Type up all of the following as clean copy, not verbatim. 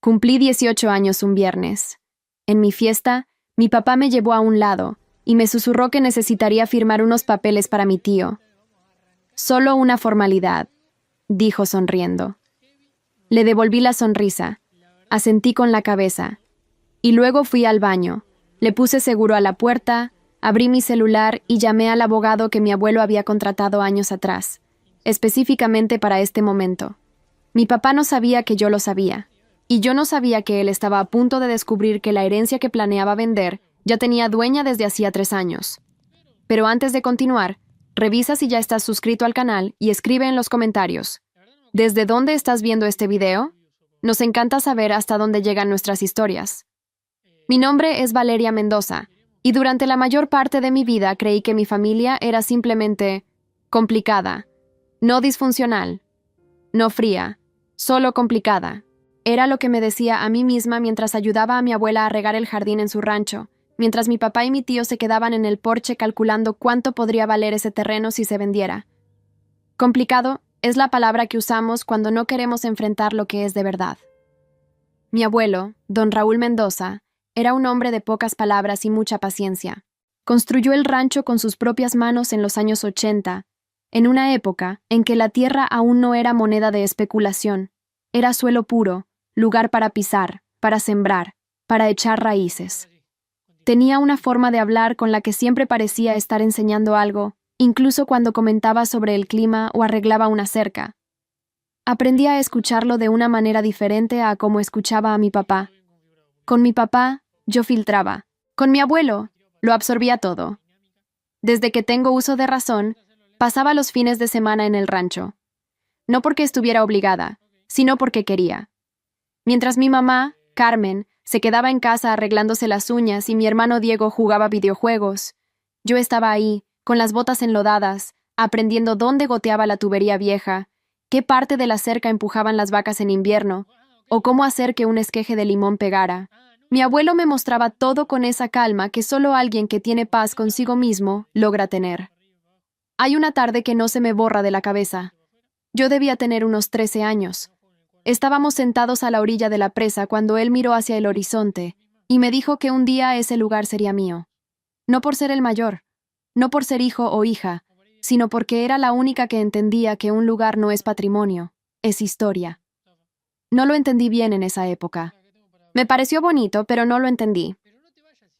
Cumplí 18 años un viernes. En mi fiesta, mi papá me llevó a un lado y me susurró que necesitaría firmar unos papeles para mi tío. Solo una formalidad, dijo sonriendo. Le devolví la sonrisa, asentí con la cabeza, y luego fui al baño. Le puse seguro a la puerta, abrí mi celular y llamé al abogado que mi abuelo había contratado años atrás, específicamente para este momento. Mi papá no sabía que yo lo sabía, y yo no sabía que él estaba a punto de descubrir que la herencia que planeaba vender ya tenía dueña desde hacía 3 años. Pero antes de continuar, revisa si ya estás suscrito al canal y escribe en los comentarios. ¿Desde dónde estás viendo este video? Nos encanta saber hasta dónde llegan nuestras historias. Mi nombre es Valeria Mendoza, y durante la mayor parte de mi vida creí que mi familia era simplemente complicada, no disfuncional, no fría, solo complicada. Era lo que me decía a mí misma mientras ayudaba a mi abuela a regar el jardín en su rancho, mientras mi papá y mi tío se quedaban en el porche calculando cuánto podría valer ese terreno si se vendiera. Complicado es la palabra que usamos cuando no queremos enfrentar lo que es de verdad. Mi abuelo, don Raúl Mendoza, era un hombre de pocas palabras y mucha paciencia. Construyó el rancho con sus propias manos en los años 80, en una época en que la tierra aún no era moneda de especulación, era suelo puro, lugar para pisar, para sembrar, para echar raíces. Tenía una forma de hablar con la que siempre parecía estar enseñando algo, incluso cuando comentaba sobre el clima o arreglaba una cerca. Aprendí a escucharlo de una manera diferente a como escuchaba a mi papá. Con mi papá, yo filtraba. Con mi abuelo, lo absorbía todo. Desde que tengo uso de razón, pasaba los fines de semana en el rancho. No porque estuviera obligada, sino porque quería. Mientras mi mamá, Carmen, se quedaba en casa arreglándose las uñas y mi hermano Diego jugaba videojuegos, yo estaba ahí, con las botas enlodadas, aprendiendo dónde goteaba la tubería vieja, qué parte de la cerca empujaban las vacas en invierno, o cómo hacer que un esqueje de limón pegara. Mi abuelo me mostraba todo con esa calma que solo alguien que tiene paz consigo mismo logra tener. Hay una tarde que no se me borra de la cabeza. Yo debía tener unos 13 años. Estábamos sentados a la orilla de la presa cuando él miró hacia el horizonte y me dijo que un día ese lugar sería mío. No por ser el mayor, no por ser hijo o hija, sino porque era la única que entendía que un lugar no es patrimonio, es historia. No lo entendí bien en esa época. Me pareció bonito, pero no lo entendí.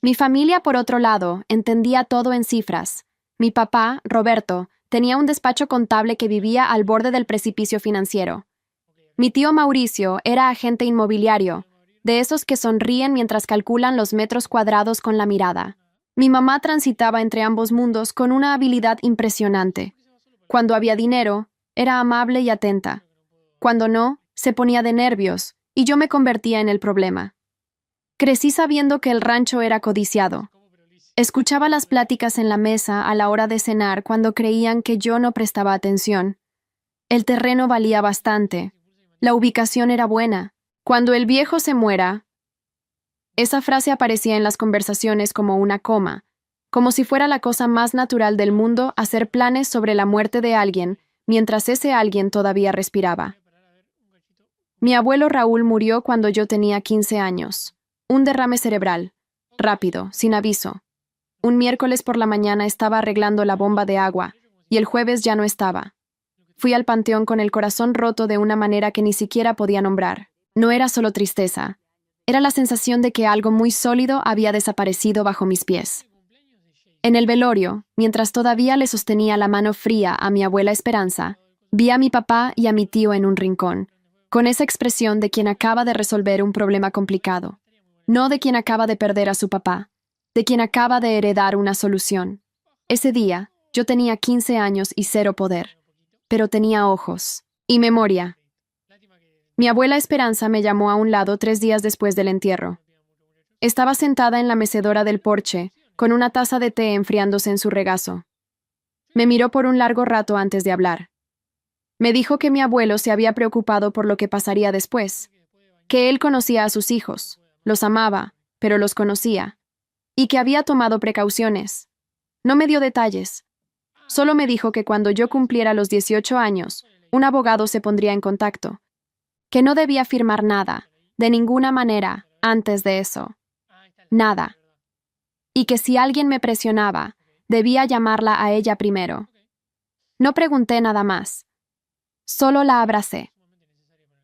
Mi familia, por otro lado, entendía todo en cifras. Mi papá, Roberto, tenía un despacho contable que vivía al borde del precipicio financiero. Mi tío Mauricio era agente inmobiliario, de esos que sonríen mientras calculan los metros cuadrados con la mirada. Mi mamá transitaba entre ambos mundos con una habilidad impresionante. Cuando había dinero, era amable y atenta. Cuando no, se ponía de nervios, y yo me convertía en el problema. Crecí sabiendo que el rancho era codiciado. Escuchaba las pláticas en la mesa a la hora de cenar cuando creían que yo no prestaba atención. El terreno valía bastante. La ubicación era buena. Cuando el viejo se muera, esa frase aparecía en las conversaciones como una coma, como si fuera la cosa más natural del mundo hacer planes sobre la muerte de alguien mientras ese alguien todavía respiraba. Mi abuelo Raúl murió cuando yo tenía 15 años. Un derrame cerebral, rápido, sin aviso. Un miércoles por la mañana estaba arreglando la bomba de agua, y el jueves ya no estaba. Fui al panteón con el corazón roto de una manera que ni siquiera podía nombrar. No era solo tristeza. Era la sensación de que algo muy sólido había desaparecido bajo mis pies. En el velorio, mientras todavía le sostenía la mano fría a mi abuela Esperanza, vi a mi papá y a mi tío en un rincón, con esa expresión de quien acaba de resolver un problema complicado. No de quien acaba de perder a su papá, de quien acaba de heredar una solución. Ese día, yo tenía 15 años y 0 poder. Pero tenía ojos y memoria. Mi abuela Esperanza me llamó a un lado 3 días después del entierro. Estaba sentada en la mecedora del porche, con una taza de té enfriándose en su regazo. Me miró por un largo rato antes de hablar. Me dijo que mi abuelo se había preocupado por lo que pasaría después, que él conocía a sus hijos, los amaba, pero los conocía, y que había tomado precauciones. No me dio detalles. Solo me dijo que cuando yo cumpliera los 18 años, un abogado se pondría en contacto, que no debía firmar nada, de ninguna manera, antes de eso. Nada. Y que si alguien me presionaba, debía llamarla a ella primero. No pregunté nada más. Solo la abracé.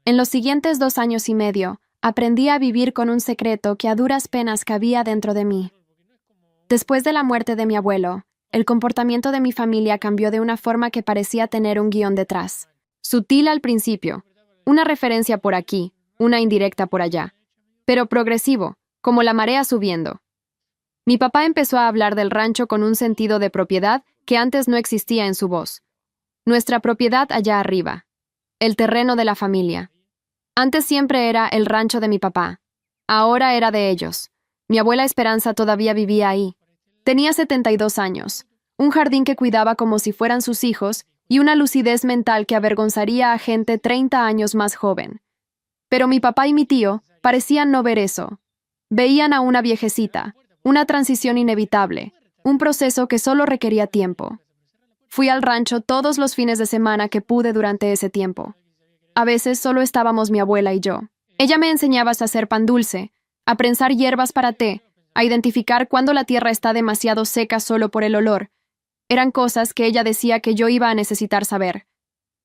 En los siguientes 2 años y medio, aprendí a vivir con un secreto que a duras penas cabía dentro de mí. Después de la muerte de mi abuelo, el comportamiento de mi familia cambió de una forma que parecía tener un guión detrás. Sutil al principio, una referencia por aquí, una indirecta por allá, pero progresivo, como la marea subiendo. Mi papá empezó a hablar del rancho con un sentido de propiedad que antes no existía en su voz. Nuestra propiedad allá arriba. El terreno de la familia. Antes siempre era el rancho de mi papá. Ahora era de ellos. Mi abuela Esperanza todavía vivía ahí. Tenía 72 años, un jardín que cuidaba como si fueran sus hijos y una lucidez mental que avergonzaría a gente 30 años más joven. Pero mi papá y mi tío parecían no ver eso. Veían a una viejecita, una transición inevitable, un proceso que solo requería tiempo. Fui al rancho todos los fines de semana que pude durante ese tiempo. A veces solo estábamos mi abuela y yo. Ella me enseñaba a hacer pan dulce, a prensar hierbas para té, a identificar cuando la tierra está demasiado seca solo por el olor. Eran cosas que ella decía que yo iba a necesitar saber.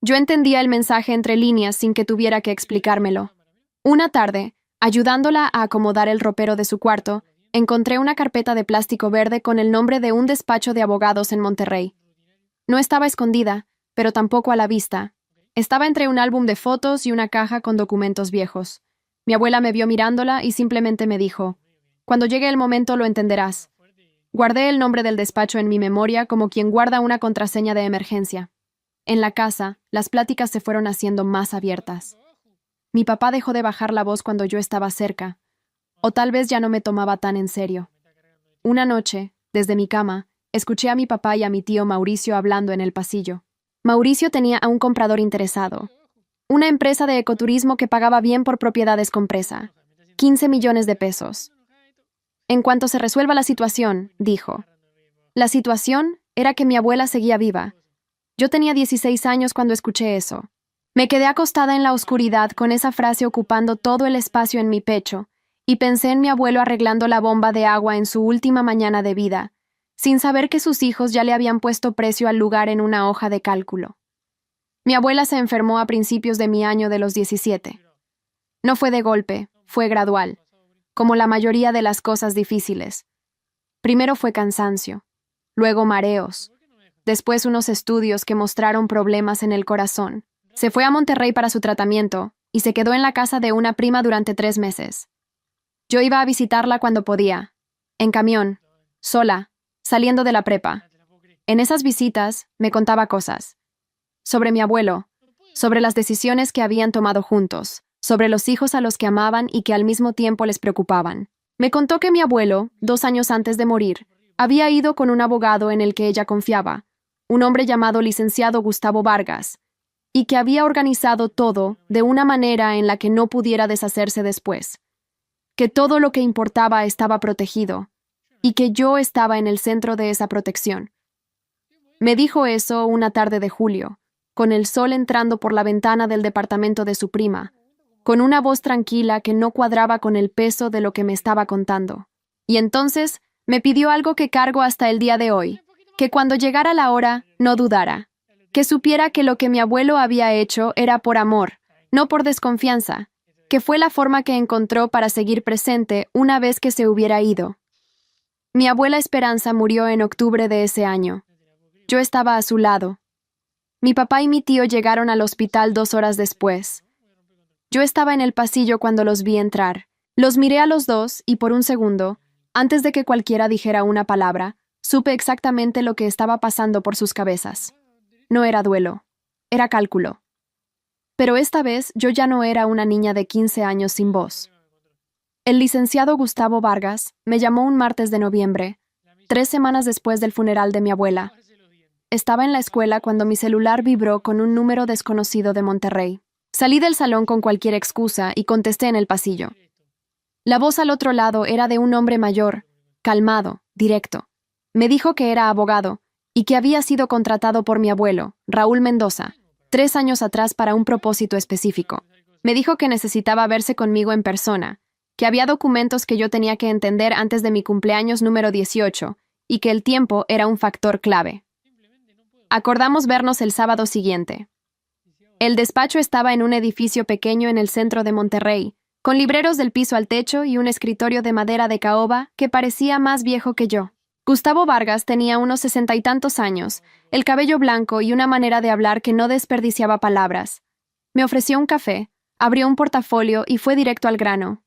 Yo entendía el mensaje entre líneas sin que tuviera que explicármelo. Una tarde, ayudándola a acomodar el ropero de su cuarto, encontré una carpeta de plástico verde con el nombre de un despacho de abogados en Monterrey. No estaba escondida, pero tampoco a la vista. Estaba entre un álbum de fotos y una caja con documentos viejos. Mi abuela me vio mirándola y simplemente me dijo: «Cuando llegue el momento lo entenderás». Guardé el nombre del despacho en mi memoria como quien guarda una contraseña de emergencia. En la casa, las pláticas se fueron haciendo más abiertas. Mi papá dejó de bajar la voz cuando yo estaba cerca, o tal vez ya no me tomaba tan en serio. Una noche, desde mi cama, escuché a mi papá y a mi tío Mauricio hablando en el pasillo. Mauricio tenía a un comprador interesado, una empresa de ecoturismo que pagaba bien por propiedades con presa, 15 millones de pesos. En cuanto se resuelva la situación, dijo. La situación era que mi abuela seguía viva. Yo tenía 16 años cuando escuché eso. Me quedé acostada en la oscuridad con esa frase ocupando todo el espacio en mi pecho, y pensé en mi abuelo arreglando la bomba de agua en su última mañana de vida, sin saber que sus hijos ya le habían puesto precio al lugar en una hoja de cálculo. Mi abuela se enfermó a principios de mi año de los 17. No fue de golpe, fue gradual, como la mayoría de las cosas difíciles. Primero fue cansancio, luego mareos, después unos estudios que mostraron problemas en el corazón. Se fue a Monterrey para su tratamiento y se quedó en la casa de una prima durante 3 meses. Yo iba a visitarla cuando podía, en camión, sola, saliendo de la prepa. En esas visitas me contaba cosas. Sobre mi abuelo, sobre las decisiones que habían tomado juntos, sobre los hijos a los que amaban y que al mismo tiempo les preocupaban. Me contó que mi abuelo, 2 años antes de morir, había ido con un abogado en el que ella confiaba, un hombre llamado licenciado Gustavo Vargas, y que había organizado todo de una manera en la que no pudiera deshacerse después. Que todo lo que importaba estaba protegido, y que yo estaba en el centro de esa protección. Me dijo eso una tarde de julio, con el sol entrando por la ventana del departamento de su prima, con una voz tranquila que no cuadraba con el peso de lo que me estaba contando. Y entonces me pidió algo que cargo hasta el día de hoy, que cuando llegara la hora no dudara, que supiera que lo que mi abuelo había hecho era por amor, no por desconfianza, que fue la forma que encontró para seguir presente una vez que se hubiera ido. Mi abuela Esperanza murió en octubre de ese año. Yo estaba a su lado. Mi papá y mi tío llegaron al hospital 2 horas después. Yo estaba en el pasillo cuando los vi entrar. Los miré a los dos y por un segundo, antes de que cualquiera dijera una palabra, supe exactamente lo que estaba pasando por sus cabezas. No era duelo, era cálculo. Pero esta vez yo ya no era una niña de 15 años sin voz. El licenciado Gustavo Vargas me llamó un martes de noviembre, 3 semanas después del funeral de mi abuela. Estaba en la escuela cuando mi celular vibró con un número desconocido de Monterrey. Salí del salón con cualquier excusa y contesté en el pasillo. La voz al otro lado era de un hombre mayor, calmado, directo. Me dijo que era abogado y que había sido contratado por mi abuelo, Raúl Mendoza, 3 años atrás para un propósito específico. Me dijo que necesitaba verse conmigo en persona, que había documentos que yo tenía que entender antes de mi cumpleaños número 18 y que el tiempo era un factor clave. Acordamos vernos el sábado siguiente. El despacho estaba en un edificio pequeño en el centro de Monterrey, con libreros del piso al techo y un escritorio de madera de caoba que parecía más viejo que yo. Gustavo Vargas tenía unos 60 y tantos años, el cabello blanco y una manera de hablar que no desperdiciaba palabras. Me ofreció un café, abrió un portafolio y fue directo al grano.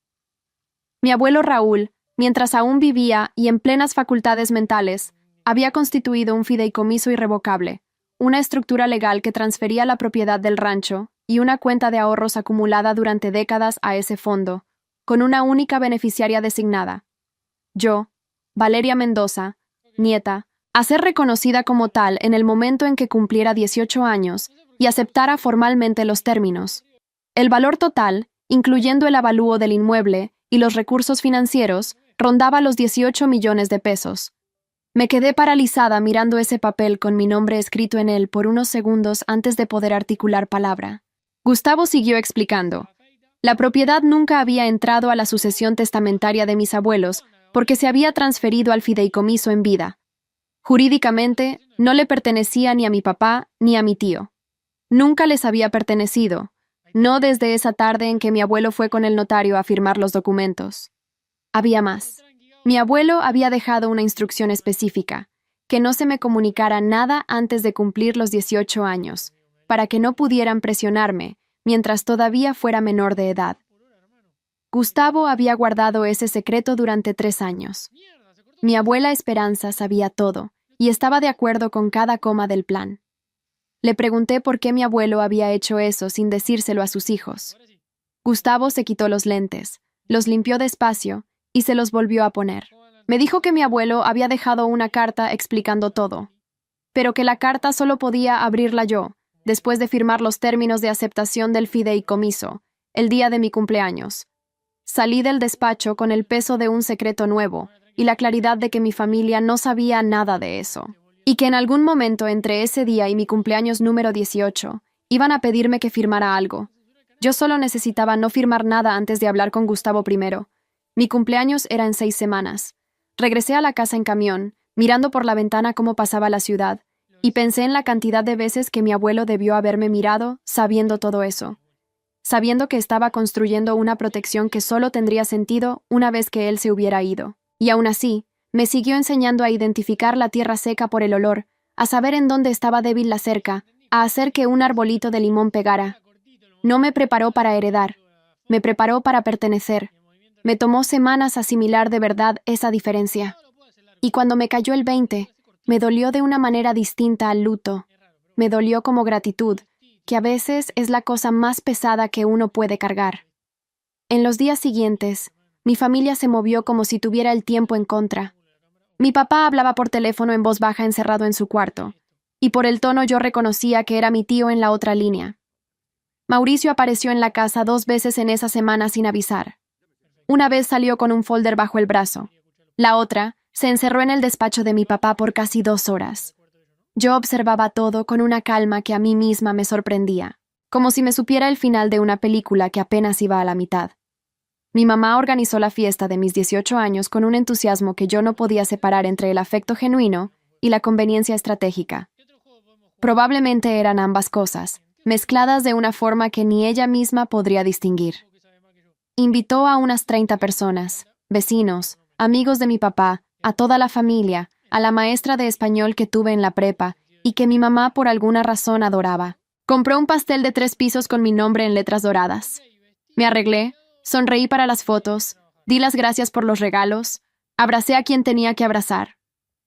Mi abuelo Raúl, mientras aún vivía y en plenas facultades mentales, había constituido un fideicomiso irrevocable, una estructura legal que transfería la propiedad del rancho y una cuenta de ahorros acumulada durante décadas a ese fondo, con una única beneficiaria designada. Yo, Valeria Mendoza, nieta, a ser reconocida como tal en el momento en que cumpliera 18 años y aceptara formalmente los términos. El valor total, incluyendo el avalúo del inmueble y los recursos financieros, rondaba los 18 millones de pesos. Me quedé paralizada mirando ese papel con mi nombre escrito en él por unos segundos antes de poder articular palabra. Gustavo siguió explicando. La propiedad nunca había entrado a la sucesión testamentaria de mis abuelos porque se había transferido al fideicomiso en vida. Jurídicamente, no le pertenecía ni a mi papá ni a mi tío. Nunca les había pertenecido, no desde esa tarde en que mi abuelo fue con el notario a firmar los documentos. Había más. Mi abuelo había dejado una instrucción específica, que no se me comunicara nada antes de cumplir los 18 años, para que no pudieran presionarme, mientras todavía fuera menor de edad. Gustavo había guardado ese secreto durante 3 años. Mi abuela Esperanza sabía todo, y estaba de acuerdo con cada coma del plan. Le pregunté por qué mi abuelo había hecho eso sin decírselo a sus hijos. Gustavo se quitó los lentes, los limpió despacio y se los volvió a poner. Me dijo que mi abuelo había dejado una carta explicando todo, pero que la carta solo podía abrirla yo, después de firmar los términos de aceptación del fideicomiso, el día de mi cumpleaños. Salí del despacho con el peso de un secreto nuevo y la claridad de que mi familia no sabía nada de eso, y que en algún momento entre ese día y mi cumpleaños número 18 iban a pedirme que firmara algo. Yo solo necesitaba no firmar nada antes de hablar con Gustavo primero. Mi cumpleaños era en 6 semanas. Regresé a la casa en camión, mirando por la ventana cómo pasaba la ciudad, y pensé en la cantidad de veces que mi abuelo debió haberme mirado sabiendo todo eso, sabiendo que estaba construyendo una protección que solo tendría sentido una vez que él se hubiera ido. Y aún así, me siguió enseñando a identificar la tierra seca por el olor, a saber en dónde estaba débil la cerca, a hacer que un arbolito de limón pegara. No me preparó para heredar, me preparó para pertenecer. Me tomó semanas asimilar de verdad esa diferencia. Y cuando me cayó el 20, me dolió de una manera distinta al luto. Me dolió como gratitud, que a veces es la cosa más pesada que uno puede cargar. En los días siguientes, mi familia se movió como si tuviera el tiempo en contra. Mi papá hablaba por teléfono en voz baja encerrado en su cuarto, y por el tono yo reconocía que era mi tío en la otra línea. Mauricio apareció en la casa 2 veces en esa semana sin avisar. Una vez salió con un folder bajo el brazo. La otra se encerró en el despacho de mi papá por casi 2 horas. Yo observaba todo con una calma que a mí misma me sorprendía, como si me supiera el final de una película que apenas iba a la mitad. Mi mamá organizó la fiesta de mis 18 años con un entusiasmo que yo no podía separar entre el afecto genuino y la conveniencia estratégica. Probablemente eran ambas cosas, mezcladas de una forma que ni ella misma podría distinguir. Invitó a unas 30 personas, vecinos, amigos de mi papá, a toda la familia, a la maestra de español que tuve en la prepa y que mi mamá por alguna razón adoraba. Compró un pastel de 3 pisos con mi nombre en letras doradas. Me arreglé, sonreí para las fotos, di las gracias por los regalos, abracé a quien tenía que abrazar.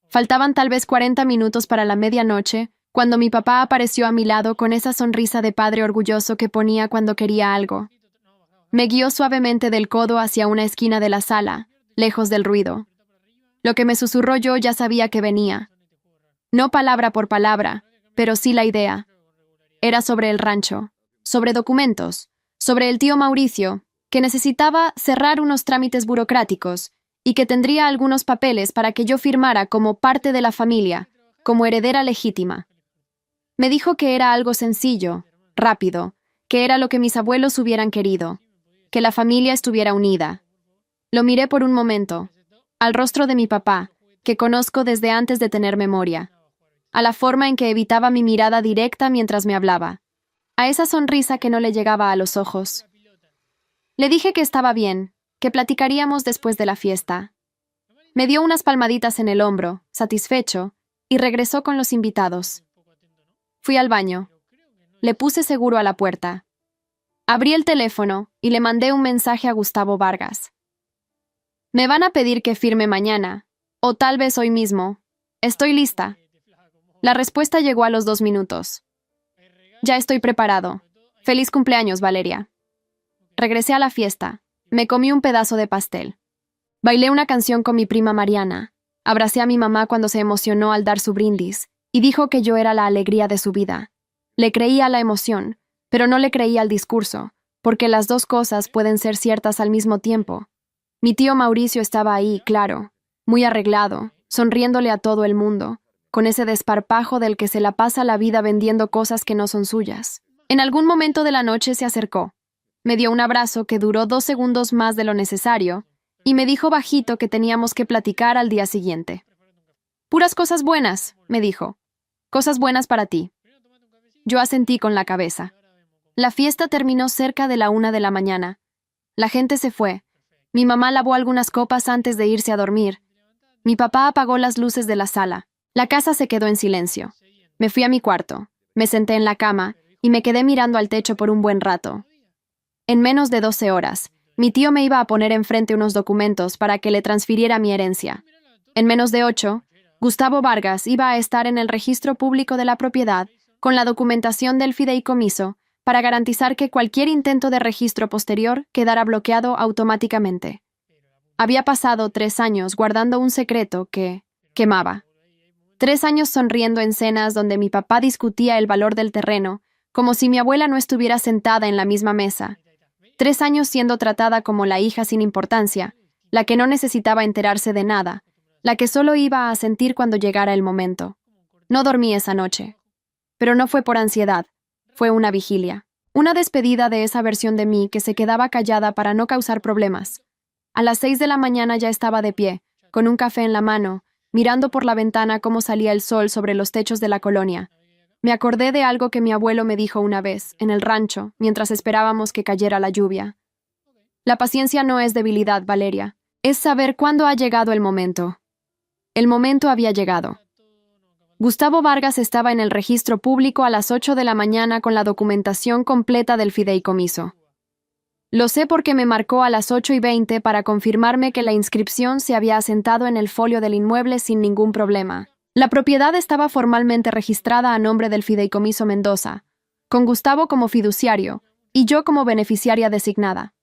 Faltaban tal vez 40 minutos para la medianoche, cuando mi papá apareció a mi lado con esa sonrisa de padre orgulloso que ponía cuando quería algo. Me guió suavemente del codo hacia una esquina de la sala, lejos del ruido. Lo que me susurró yo ya sabía que venía. No palabra por palabra, pero sí la idea. Era sobre el rancho, sobre documentos, sobre el tío Mauricio, que necesitaba cerrar unos trámites burocráticos y que tendría algunos papeles para que yo firmara como parte de la familia, como heredera legítima. Me dijo que era algo sencillo, rápido, que era lo que mis abuelos hubieran querido, que la familia estuviera unida. Lo miré por un momento, al rostro de mi papá, que conozco desde antes de tener memoria, a la forma en que evitaba mi mirada directa mientras me hablaba, a esa sonrisa que no le llegaba a los ojos. Le dije que estaba bien, que platicaríamos después de la fiesta. Me dio unas palmaditas en el hombro, satisfecho, y regresó con los invitados. Fui al baño. Le puse seguro a la puerta. Abrí el teléfono y le mandé un mensaje a Gustavo Vargas. Me van a pedir que firme mañana, o tal vez hoy mismo. Estoy lista. La respuesta llegó a los 2 minutos. Ya estoy preparado. Feliz cumpleaños, Valeria. Regresé a la fiesta. Me comí un pedazo de pastel. Bailé una canción con mi prima Mariana. Abracé a mi mamá cuando se emocionó al dar su brindis y dijo que yo era la alegría de su vida. Le creí a la emoción, pero no le creí al discurso, porque las dos cosas pueden ser ciertas al mismo tiempo. Mi tío Mauricio estaba ahí, claro, muy arreglado, sonriéndole a todo el mundo, con ese desparpajo del que se la pasa la vida vendiendo cosas que no son suyas. En algún momento de la noche se acercó. Me dio un abrazo que duró 2 segundos más de lo necesario y me dijo bajito que teníamos que platicar al día siguiente. Puras cosas buenas, me dijo. Cosas buenas para ti. Yo asentí con la cabeza. La fiesta terminó cerca de la 1 de la mañana. La gente se fue. Mi mamá lavó algunas copas antes de irse a dormir. Mi papá apagó las luces de la sala. La casa se quedó en silencio. Me fui a mi cuarto. Me senté en la cama y me quedé mirando al techo por un buen rato. En menos de 12 horas, mi tío me iba a poner enfrente unos documentos para que le transfiriera mi herencia. En menos de 8, Gustavo Vargas iba a estar en el registro público de la propiedad con la documentación del fideicomiso para garantizar que cualquier intento de registro posterior quedara bloqueado automáticamente. Había pasado 3 años guardando un secreto que quemaba. 3 años sonriendo en cenas donde mi papá discutía el valor del terreno, como si mi abuela no estuviera sentada en la misma mesa. 3 años siendo tratada como la hija sin importancia, la que no necesitaba enterarse de nada, la que solo iba a sentir cuando llegara el momento. No dormí esa noche. Pero no fue por ansiedad, fue una vigilia. Una despedida de esa versión de mí que se quedaba callada para no causar problemas. A las 6 de la mañana ya estaba de pie, con un café en la mano, mirando por la ventana cómo salía el sol sobre los techos de la colonia. Me acordé de algo que mi abuelo me dijo una vez, en el rancho, mientras esperábamos que cayera la lluvia. La paciencia no es debilidad, Valeria. Es saber cuándo ha llegado el momento. El momento había llegado. Gustavo Vargas estaba en el registro público a las 8 de la mañana con la documentación completa del fideicomiso. Lo sé porque me marcó a las 8:20 para confirmarme que la inscripción se había asentado en el folio del inmueble sin ningún problema. La propiedad estaba formalmente registrada a nombre del fideicomiso Mendoza, con Gustavo como fiduciario y yo como beneficiaria designada.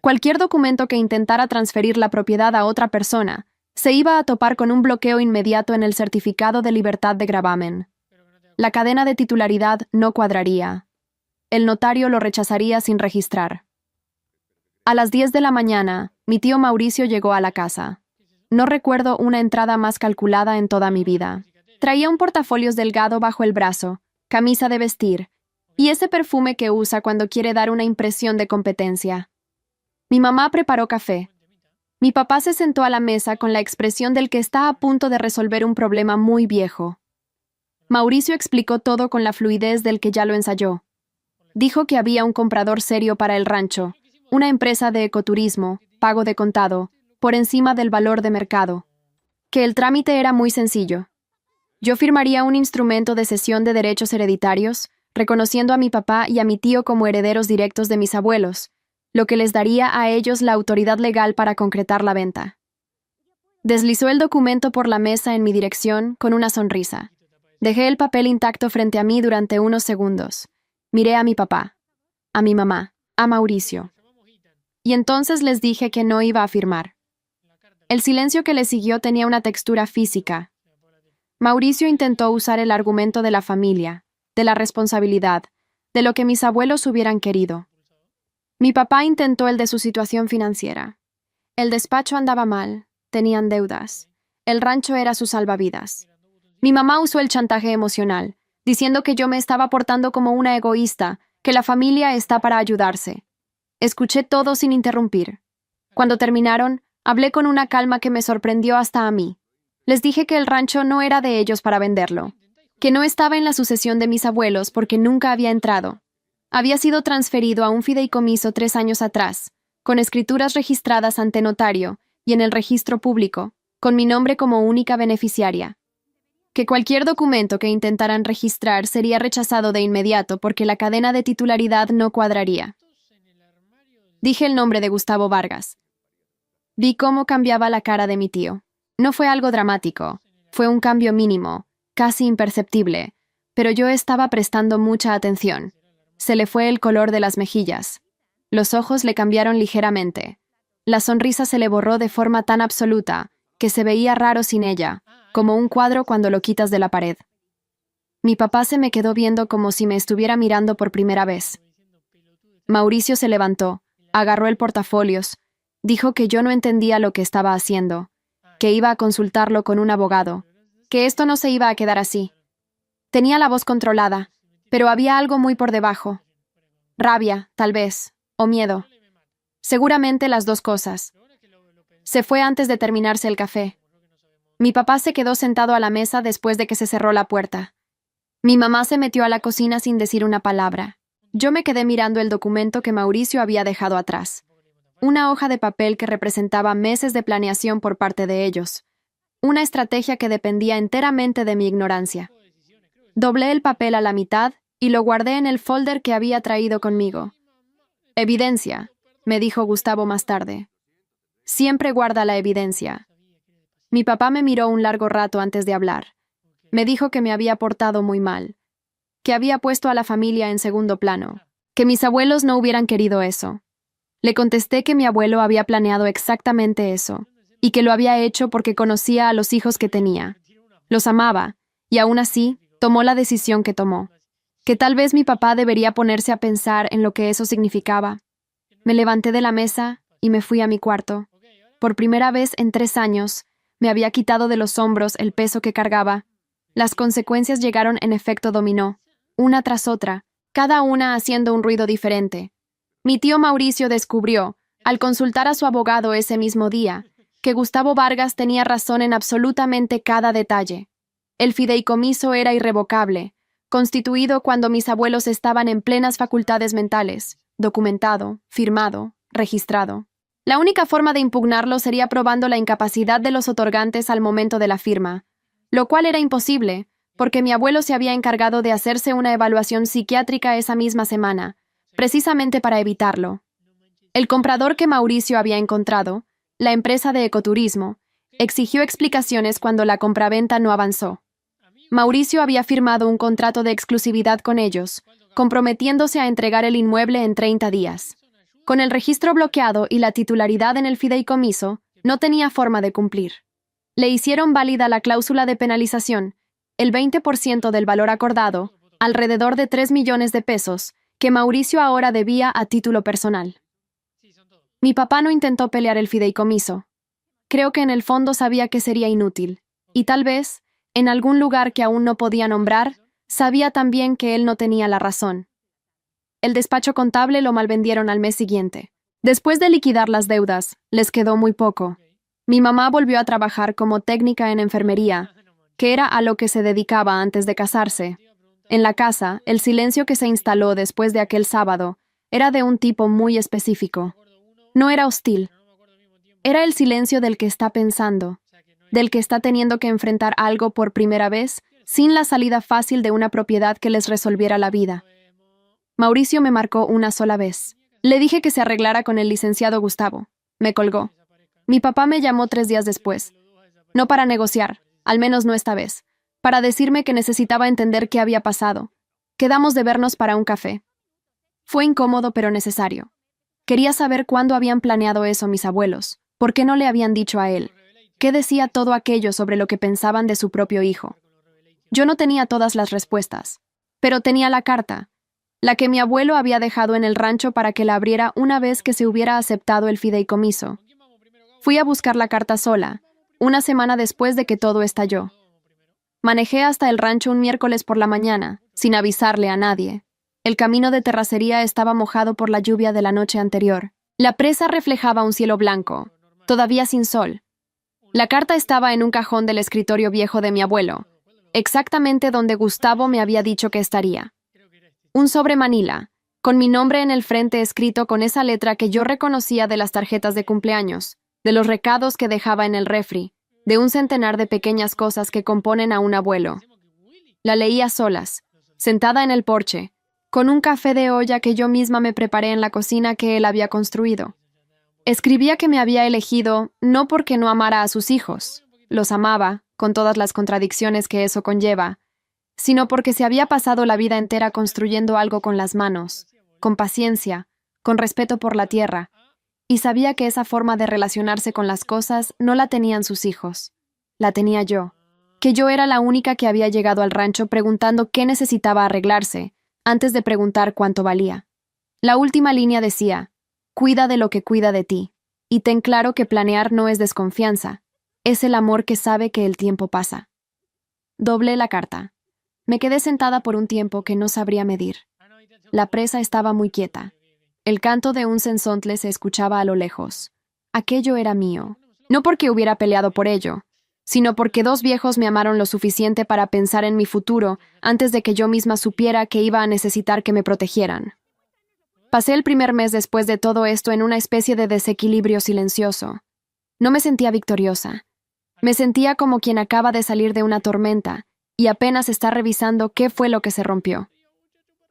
Cualquier documento que intentara transferir la propiedad a otra persona se iba a topar con un bloqueo inmediato en el certificado de libertad de gravamen. La cadena de titularidad no cuadraría. El notario lo rechazaría sin registrar. A las 10 de la mañana, mi tío Mauricio llegó a la casa. No recuerdo una entrada más calculada en toda mi vida. Traía un portafolios delgado bajo el brazo, camisa de vestir, y ese perfume que usa cuando quiere dar una impresión de competencia. Mi mamá preparó café. Mi papá se sentó a la mesa con la expresión del que está a punto de resolver un problema muy viejo. Mauricio explicó todo con la fluidez del que ya lo ensayó. Dijo que había un comprador serio para el rancho, una empresa de ecoturismo, pago de contado, por encima del valor de mercado. Que el trámite era muy sencillo. Yo firmaría un instrumento de cesión de derechos hereditarios, reconociendo a mi papá y a mi tío como herederos directos de mis abuelos, lo que les daría a ellos la autoridad legal para concretar la venta. Deslizó el documento por la mesa en mi dirección con una sonrisa. Dejé el papel intacto frente a mí durante unos segundos. Miré a mi papá, a mi mamá, a Mauricio. Y entonces les dije que no iba a firmar. El silencio que le siguió tenía una textura física. Mauricio intentó usar el argumento de la familia, de la responsabilidad, de lo que mis abuelos hubieran querido. Mi papá intentó el de su situación financiera. El despacho andaba mal, tenían deudas. El rancho era su salvavidas. Mi mamá usó el chantaje emocional, diciendo que yo me estaba portando como una egoísta, que la familia está para ayudarse. Escuché todo sin interrumpir. Cuando terminaron, hablé con una calma que me sorprendió hasta a mí. Les dije que el rancho no era de ellos para venderlo, que no estaba en la sucesión de mis abuelos porque nunca había entrado. Había sido transferido a un fideicomiso 3 años atrás, con escrituras registradas ante notario y en el registro público, con mi nombre como única beneficiaria. Que cualquier documento que intentaran registrar sería rechazado de inmediato porque la cadena de titularidad no cuadraría. Dije el nombre de Gustavo Vargas. Vi cómo cambiaba la cara de mi tío. No fue algo dramático, fue un cambio mínimo, casi imperceptible, pero yo estaba prestando mucha atención. Se le fue el color de las mejillas. Los ojos le cambiaron ligeramente. La sonrisa se le borró de forma tan absoluta que se veía raro sin ella, como un cuadro cuando lo quitas de la pared. Mi papá se me quedó viendo como si me estuviera mirando por primera vez. Mauricio se levantó, agarró el portafolios, dijo que yo no entendía lo que estaba haciendo, que iba a consultarlo con un abogado, que esto no se iba a quedar así. Tenía la voz controlada, pero había algo muy por debajo. Rabia, tal vez, o miedo. Seguramente las dos cosas. Se fue antes de terminarse el café. Mi papá se quedó sentado a la mesa después de que se cerró la puerta. Mi mamá se metió a la cocina sin decir una palabra. Yo me quedé mirando el documento que Mauricio había dejado atrás. Una hoja de papel que representaba meses de planeación por parte de ellos. Una estrategia que dependía enteramente de mi ignorancia. Doblé el papel a la mitad y lo guardé en el folder que había traído conmigo. Evidencia, me dijo Gustavo más tarde. Siempre guarda la evidencia. Mi papá me miró un largo rato antes de hablar. Me dijo que me había portado muy mal, que había puesto a la familia en segundo plano, que mis abuelos no hubieran querido eso. Le contesté que mi abuelo había planeado exactamente eso, y que lo había hecho porque conocía a los hijos que tenía. Los amaba, y aún así, tomó la decisión que tomó. Que tal vez mi papá debería ponerse a pensar en lo que eso significaba. Me levanté de la mesa y me fui a mi cuarto. Por primera vez en 3 años, me había quitado de los hombros el peso que cargaba. Las consecuencias llegaron en efecto dominó, una tras otra, cada una haciendo un ruido diferente. Mi tío Mauricio descubrió, al consultar a su abogado ese mismo día, que Gustavo Vargas tenía razón en absolutamente cada detalle. El fideicomiso era irrevocable, constituido cuando mis abuelos estaban en plenas facultades mentales, documentado, firmado, registrado. La única forma de impugnarlo sería probando la incapacidad de los otorgantes al momento de la firma, lo cual era imposible, porque mi abuelo se había encargado de hacerse una evaluación psiquiátrica esa misma semana, precisamente para evitarlo. El comprador que Mauricio había encontrado, la empresa de ecoturismo, exigió explicaciones cuando la compraventa no avanzó. Mauricio había firmado un contrato de exclusividad con ellos, comprometiéndose a entregar el inmueble en 30 días. Con el registro bloqueado y la titularidad en el fideicomiso, no tenía forma de cumplir. Le hicieron válida la cláusula de penalización, el 20% del valor acordado, alrededor de 3 millones de pesos, que Mauricio ahora debía a título personal. Mi papá no intentó pelear el fideicomiso. Creo que en el fondo sabía que sería inútil, y tal vez, en algún lugar que aún no podía nombrar, sabía también que él no tenía la razón. El despacho contable lo malvendieron al mes siguiente. Después de liquidar las deudas, les quedó muy poco. Mi mamá volvió a trabajar como técnica en enfermería, que era a lo que se dedicaba antes de casarse. En la casa, el silencio que se instaló después de aquel sábado era de un tipo muy específico. No era hostil. Era el silencio del que está pensando, del que está teniendo que enfrentar algo por primera vez, sin la salida fácil de una propiedad que les resolviera la vida. Mauricio me marcó una sola vez. Le dije que se arreglara con el licenciado Gustavo. Me colgó. Mi papá me llamó 3 días después. No para negociar, al menos no esta vez, para decirme que necesitaba entender qué había pasado. Quedamos de vernos para un café. Fue incómodo pero necesario. Quería saber cuándo habían planeado eso mis abuelos, por qué no le habían dicho a él, qué decía todo aquello sobre lo que pensaban de su propio hijo. Yo no tenía todas las respuestas, pero tenía la carta, la que mi abuelo había dejado en el rancho para que la abriera una vez que se hubiera aceptado el fideicomiso. Fui a buscar la carta sola, una semana después de que todo estalló. Manejé hasta el rancho un miércoles por la mañana, sin avisarle a nadie. El camino de terracería estaba mojado por la lluvia de la noche anterior. La presa reflejaba un cielo blanco, todavía sin sol. La carta estaba en un cajón del escritorio viejo de mi abuelo, exactamente donde Gustavo me había dicho que estaría. Un sobre manila, con mi nombre en el frente escrito con esa letra que yo reconocía de las tarjetas de cumpleaños, de los recados que dejaba en el refri, de un centenar de pequeñas cosas que componen a un abuelo. La leía a solas, sentada en el porche, con un café de olla que yo misma me preparé en la cocina que él había construido. Escribía que me había elegido no porque no amara a sus hijos, los amaba, con todas las contradicciones que eso conlleva, sino porque se había pasado la vida entera construyendo algo con las manos, con paciencia, con respeto por la tierra, y sabía que esa forma de relacionarse con las cosas no la tenían sus hijos, la tenía yo, que yo era la única que había llegado al rancho preguntando qué necesitaba arreglarse, antes de preguntar cuánto valía. La última línea decía: cuida de lo que cuida de ti, y ten claro que planear no es desconfianza, es el amor que sabe que el tiempo pasa. Doblé la carta. Me quedé sentada por un tiempo que no sabría medir. La presa estaba muy quieta. El canto de un censontle se escuchaba a lo lejos. Aquello era mío, no porque hubiera peleado por ello, sino porque dos viejos me amaron lo suficiente para pensar en mi futuro antes de que yo misma supiera que iba a necesitar que me protegieran. Pasé el primer mes después de todo esto en una especie de desequilibrio silencioso. No me sentía victoriosa. Me sentía como quien acaba de salir de una tormenta y apenas está revisando qué fue lo que se rompió.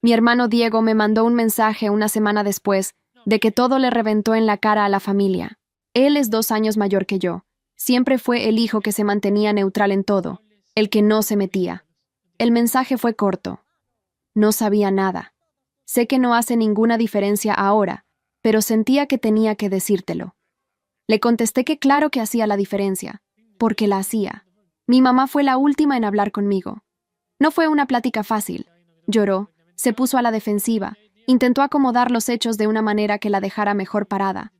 Mi hermano Diego me mandó un mensaje una semana después de que todo le reventó en la cara a la familia. Él es 2 años mayor que yo. Siempre fue el hijo que se mantenía neutral en todo, el que no se metía. El mensaje fue corto. No sabía nada. Sé que no hace ninguna diferencia ahora, pero sentía que tenía que decírtelo. Le contesté que claro que hacía la diferencia, porque la hacía. Mi mamá fue la última en hablar conmigo. No fue una plática fácil. Lloró, se puso a la defensiva, intentó acomodar los hechos de una manera que la dejara mejor parada.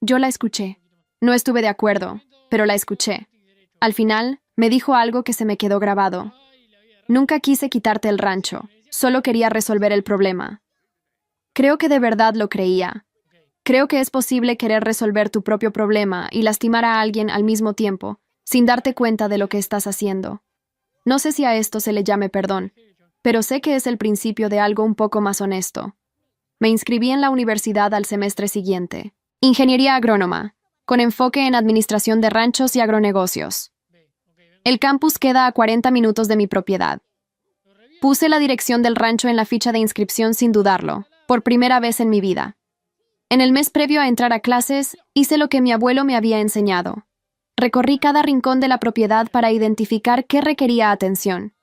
Yo la escuché. No estuve de acuerdo, pero la escuché. Al final, me dijo algo que se me quedó grabado. Nunca quise quitarte el rancho, solo quería resolver el problema. Creo que de verdad lo creía. Creo que es posible querer resolver tu propio problema y lastimar a alguien al mismo tiempo, sin darte cuenta de lo que estás haciendo. No sé si a esto se le llame perdón, pero sé que es el principio de algo un poco más honesto. Me inscribí en la universidad al semestre siguiente. Ingeniería agrónoma, con enfoque en administración de ranchos y agronegocios. El campus queda a 40 minutos de mi propiedad. Puse la dirección del rancho en la ficha de inscripción sin dudarlo, por primera vez en mi vida. En el mes previo a entrar a clases, hice lo que mi abuelo me había enseñado. Recorrí cada rincón de la propiedad para identificar qué requería atención.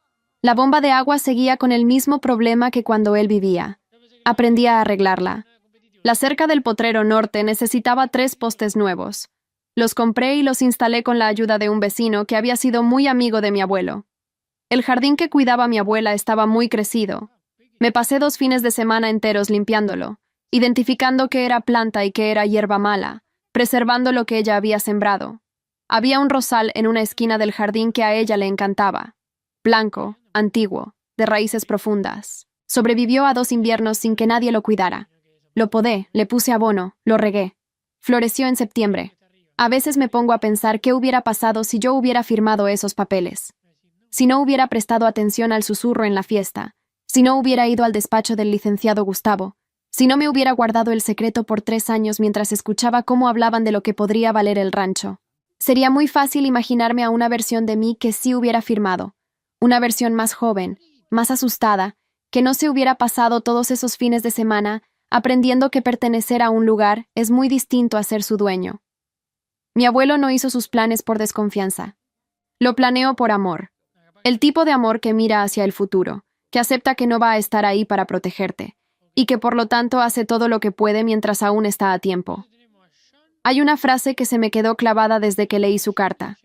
La bomba de agua seguía con el mismo problema que cuando él vivía. Aprendí a arreglarla. La cerca del potrero norte necesitaba 3 postes nuevos. Los compré y los instalé con la ayuda de un vecino que había sido muy amigo de mi abuelo. El jardín que cuidaba mi abuela estaba muy crecido. Me pasé 2 fines de semana enteros limpiándolo, identificando qué era planta y qué era hierba mala, preservando lo que ella había sembrado. Había un rosal en una esquina del jardín que a ella le encantaba. Blanco, antiguo, de raíces profundas. Sobrevivió a 2 inviernos sin que nadie lo cuidara. Lo podé, le puse abono, lo regué. Floreció en septiembre. A veces me pongo a pensar qué hubiera pasado si yo hubiera firmado esos papeles. Si no hubiera prestado atención al susurro en la fiesta. Si no hubiera ido al despacho del licenciado Gustavo. Si no me hubiera guardado el secreto por 3 años mientras escuchaba cómo hablaban de lo que podría valer el rancho. Sería muy fácil imaginarme a una versión de mí que sí hubiera firmado. Una versión más joven, más asustada, que no se hubiera pasado todos esos fines de semana aprendiendo que pertenecer a un lugar es muy distinto a ser su dueño. Mi abuelo no hizo sus planes por desconfianza. Lo planeó por amor. El tipo de amor que mira hacia el futuro, que acepta que no va a estar ahí para protegerte, y que por lo tanto hace todo lo que puede mientras aún está a tiempo. Hay una frase que se me quedó clavada desde que leí su carta.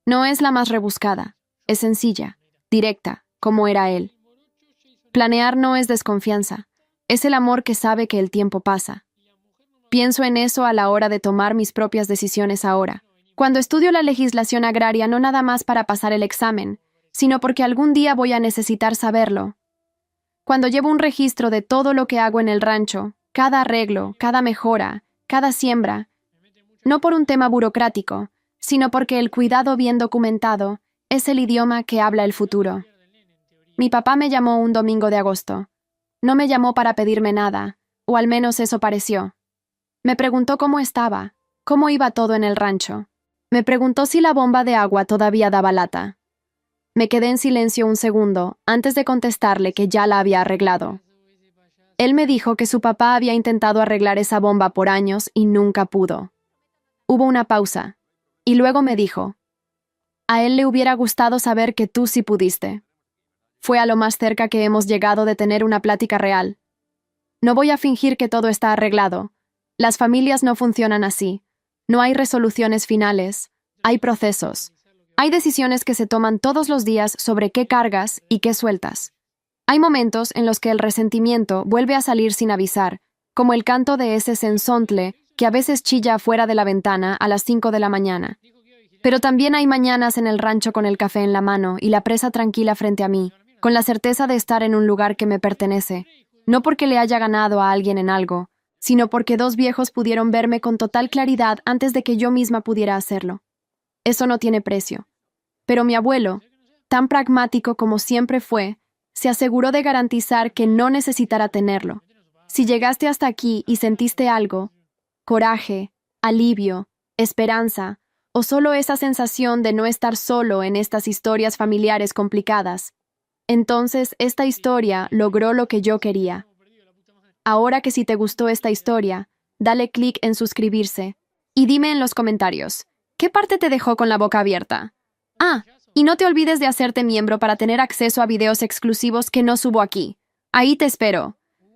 No es la más rebuscada, es sencilla, directa, como era él. Planear no es desconfianza, es el amor que sabe que el tiempo pasa. Pienso en eso a la hora de tomar mis propias decisiones ahora. Cuando estudio la legislación agraria no nada más para pasar el examen, sino porque algún día voy a necesitar saberlo. Cuando llevo un registro de todo lo que hago en el rancho, cada arreglo, cada mejora, cada siembra, no por un tema burocrático, sino porque el cuidado bien documentado es el idioma que habla el futuro. Mi papá me llamó un domingo de agosto. No me llamó para pedirme nada, o al menos eso pareció. Me preguntó cómo estaba, cómo iba todo en el rancho. Me preguntó si la bomba de agua todavía daba lata. Me quedé en silencio un segundo antes de contestarle que ya la había arreglado. Él me dijo que su papá había intentado arreglar esa bomba por años y nunca pudo. Hubo una pausa, y luego me dijo, a él le hubiera gustado saber que tú sí pudiste. Fue a lo más cerca que hemos llegado de tener una plática real. No voy a fingir que todo está arreglado. Las familias no funcionan así. No hay resoluciones finales. Hay procesos. Hay decisiones que se toman todos los días sobre qué cargas y qué sueltas. Hay momentos en los que el resentimiento vuelve a salir sin avisar, como el canto de ese sensontle que a veces chilla afuera de la ventana a las 5 de la mañana. Pero también hay mañanas en el rancho con el café en la mano y la presa tranquila frente a mí, con la certeza de estar en un lugar que me pertenece, no porque le haya ganado a alguien en algo, sino porque dos viejos pudieron verme con total claridad antes de que yo misma pudiera hacerlo. Eso no tiene precio. Pero mi abuelo, tan pragmático como siempre fue, se aseguró de garantizar que no necesitara tenerlo. Si llegaste hasta aquí y sentiste algo, coraje, alivio, esperanza, o solo esa sensación de no estar solo en estas historias familiares complicadas, entonces esta historia logró lo que yo quería. Ahora que si te gustó esta historia, dale clic en suscribirse y dime en los comentarios, ¿qué parte te dejó con la boca abierta? Ah, y no te olvides de hacerte miembro para tener acceso a videos exclusivos que no subo aquí. Ahí te espero.